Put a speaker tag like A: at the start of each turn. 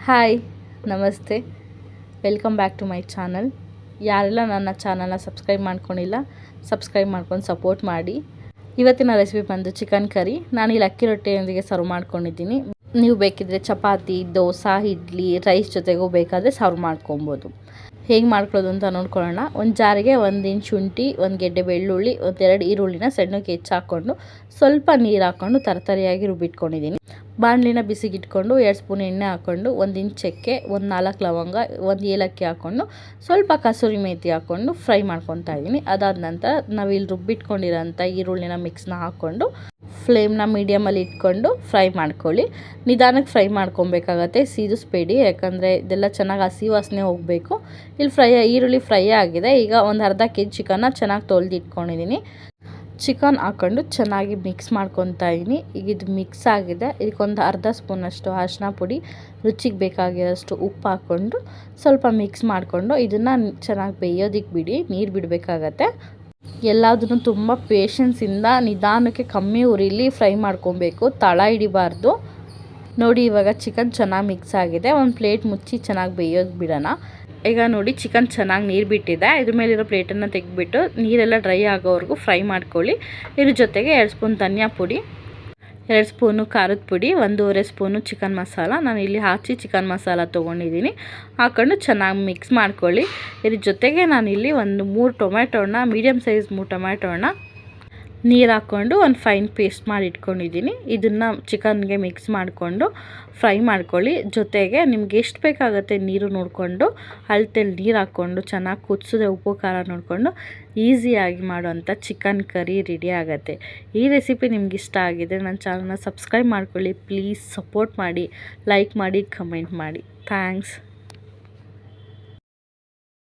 A: Hi, ನಮಸ್ತೆ. Welcome back to my channel. ಯಾರೆಲ್ಲ ನನ್ನ ಚಾನಲ್ನ ಸಬ್ಸ್ಕ್ರೈಬ್ ಮಾಡ್ಕೊಂಡಿಲ್ಲ, ಸಬ್ಸ್ಕ್ರೈಬ್ ಮಾಡ್ಕೊಂಡು ಸಪೋರ್ಟ್ ಮಾಡಿ. ಇವತ್ತಿನ ರೆಸಿಪಿ ಬಂದು ಚಿಕನ್ ಕರಿ. ನಾನು ಇಲ್ಲಿ ಅಕ್ಕಿ ರೊಟ್ಟಿಯೊಂದಿಗೆ ಸರ್ವ್ ಮಾಡ್ಕೊಂಡಿದ್ದೀನಿ. ನೀವು ಬೇಕಿದ್ರೆ ಚಪಾತಿ, ದೋಸೆ, ಇಡ್ಲಿ, ರೈಸ್ ಜೊತೆಗೂ ಬೇಕಾದರೆ ಸರ್ವ್ ಮಾಡ್ಕೊಬೋದು. ಹೇಗೆ ಮಾಡ್ಕೊಳ್ಳೋದು ಅಂತ ನೋಡ್ಕೊಳ್ಳೋಣ. ಒಂದು ಜಾರಿಗೆ 1 ಇಂಚ್ ಶುಂಠಿ, 1 ಗೆಡ್ಡೆ ಬೆಳ್ಳುಳ್ಳಿ, 2 ಈರುಳ್ಳಿನ ಸಣ್ಣಕ್ಕೆ ಹೆಚ್ಚಾಕೊಂಡು ಸ್ವಲ್ಪ ನೀರು ಹಾಕ್ಕೊಂಡು ತರತರಿಯಾಗಿ ರುಬ್ಬಿಟ್ಕೊಂಡಿದ್ದೀನಿ. ಬಾಣಲಿನ ಬಿಸಿಗಿಟ್ಕೊಂಡು 2 ಸ್ಪೂನ್ ಎಣ್ಣೆ ಹಾಕ್ಕೊಂಡು 1 ಇಂಚ್ ಚಕ್ಕೆ, 4 ಲವಂಗ, 1 ಏಲಕ್ಕಿ ಹಾಕ್ಕೊಂಡು ಸ್ವಲ್ಪ ಕಸೂರಿ ಮೇಥಿ ಹಾಕ್ಕೊಂಡು ಫ್ರೈ ಮಾಡ್ಕೊತಾ ಇದ್ದೀನಿ. ಅದಾದ ನಂತರ ನಾವಿಲ್ಲಿ ರುಬ್ಬಿಟ್ಕೊಂಡಿರೋಂಥ ಈರುಳ್ಳಿನ ಮಿಕ್ಸ್ನ ಹಾಕ್ಕೊಂಡು ಫ್ಲೇಮ್ನ ಮೀಡಿಯಮಲ್ಲಿ ಇಟ್ಕೊಂಡು ಫ್ರೈ ಮಾಡ್ಕೊಳ್ಳಿ. ನಿಧಾನಕ್ಕೆ ಫ್ರೈ ಮಾಡ್ಕೊಬೇಕಾಗತ್ತೆ, ಸೀದಿಸ್ಬೇಡಿ, ಯಾಕಂದರೆ ಇದೆಲ್ಲ ಚೆನ್ನಾಗಿ ಹಸಿ ವಾಸನೆ ಹೋಗಬೇಕು. ಇಲ್ಲಿ ಈರುಳ್ಳಿ ಫ್ರೈ ಆಗಿದೆ. ಈಗ ಒಂದು ಅರ್ಧ ಕೆಜಿ ಚಿಕನ್ನ ಚೆನ್ನಾಗಿ ತೊಳೆದಿಟ್ಕೊಂಡಿದ್ದೀನಿ. ಚಿಕನ್ ಹಾಕ್ಕೊಂಡು ಚೆನ್ನಾಗಿ ಮಿಕ್ಸ್ ಮಾಡ್ಕೊತಾ ಇದ್ದೀನಿ. ಈಗ ಇದು ಮಿಕ್ಸ್ ಆಗಿದೆ. ಇದಕ್ಕೊಂದು ಅರ್ಧ ಸ್ಪೂನಷ್ಟು ಅರಿಶಿನ ಪುಡಿ, ರುಚಿಗೆ ಬೇಕಾಗಿರೋಷ್ಟು ಉಪ್ಪು ಹಾಕ್ಕೊಂಡು ಸ್ವಲ್ಪ ಮಿಕ್ಸ್ ಮಾಡಿಕೊಂಡು ಇದನ್ನು ಚೆನ್ನಾಗಿ ಬೇಯೋದಕ್ಕೆ ಬಿಡಿ. ನೀರು ಬಿಡಬೇಕಾಗತ್ತೆ. ಎಲ್ಲದನ್ನು ತುಂಬ ಪೇಷನ್ಸಿಂದ ನಿಧಾನಕ್ಕೆ ಕಮ್ಮಿ ಉರಿಲಿ ಫ್ರೈ ಮಾಡ್ಕೊಬೇಕು, ತಳ ಹಿಡಿಬಾರ್ದು. ನೋಡಿ, ಇವಾಗ ಚಿಕನ್ ಚೆನ್ನಾಗಿ ಮಿಕ್ಸ್ ಆಗಿದೆ. ಒಂದು ಪ್ಲೇಟ್ ಮುಚ್ಚಿ ಚೆನ್ನಾಗಿ ಬೇಯೋದು ಬಿಡೋಣ. ಈಗ ನೋಡಿ, ಚಿಕನ್ ಚೆನ್ನಾಗಿ ನೀರು ಬಿಟ್ಟಿದೆ. ಇದ್ರ ಮೇಲಿರೋ ಪ್ಲೇಟನ್ನು ತೆಗೆದುಬಿಟ್ಟು ನೀರೆಲ್ಲ ಡ್ರೈ ಆಗೋವರೆಗೂ ಫ್ರೈ ಮಾಡ್ಕೊಳ್ಳಿ. ಇದ್ರ ಜೊತೆಗೆ 2 ಸ್ಪೂನ್ ಧನಿಯಾ ಪುಡಿ, 2 ಸ್ಪೂನು ಖಾರದ ಪುಡಿ, 1.5 ಸ್ಪೂನು ಚಿಕನ್ ಮಸಾಲ, ನಾನು ಇಲ್ಲಿ ಹಾಚಿ ಚಿಕನ್ ಮಸಾಲ ತೊಗೊಂಡಿದ್ದೀನಿ, ಹಾಕ್ಕೊಂಡು ಚೆನ್ನಾಗಿ ಮಿಕ್ಸ್ ಮಾಡ್ಕೊಳ್ಳಿ. ಇದ್ರ ಜೊತೆಗೆ ನಾನಿಲ್ಲಿ ಒಂದು 3 ಟೊಮ್ಯಾಟೋನ, ಮೀಡಿಯಮ್ ಸೈಜ್ 3 ಟೊಮ್ಯಾಟೋನ ನೀರು ಹಾಕ್ಕೊಂಡು ಒಂದು ಫೈನ್ ಪೇಸ್ಟ್ ಮಾಡಿ ಇಟ್ಕೊಂಡಿದ್ದೀನಿ. ಇದನ್ನು ಚಿಕನ್ಗೆ ಮಿಕ್ಸ್ ಮಾಡಿಕೊಂಡು ಫ್ರೈ ಮಾಡ್ಕೊಳ್ಳಿ. ಜೊತೆಗೆ ನಿಮ್ಗೆ ಎಷ್ಟು ಬೇಕಾಗುತ್ತೆ ನೀರು ನೋಡಿಕೊಂಡು ಅಳತೆಯಲ್ಲಿ ನೀರು ಹಾಕ್ಕೊಂಡು ಚೆನ್ನಾಗಿ ಕುದಿಸಿದ್ರೆ ಉಪ್ಪು ಖಾರ ನೋಡಿಕೊಂಡು ಈಸಿಯಾಗಿ ಮಾಡೋವಂಥ ಚಿಕನ್ ಕರಿ ರೆಡಿ ಆಗುತ್ತೆ. ಈ ರೆಸಿಪಿ ನಿಮ್ಗೆ ಇಷ್ಟ ಆಗಿದ್ರೆ ನನ್ನ ಚಾನಲ್ನ ಸಬ್ಸ್ಕ್ರೈಬ್ ಮಾಡ್ಕೊಳ್ಳಿ. ಪ್ಲೀಸ್ ಸಪೋರ್ಟ್ ಮಾಡಿ, ಲೈಕ್ ಮಾಡಿ, ಕಮೆಂಟ್ ಮಾಡಿ. ಥ್ಯಾಂಕ್ಸ್.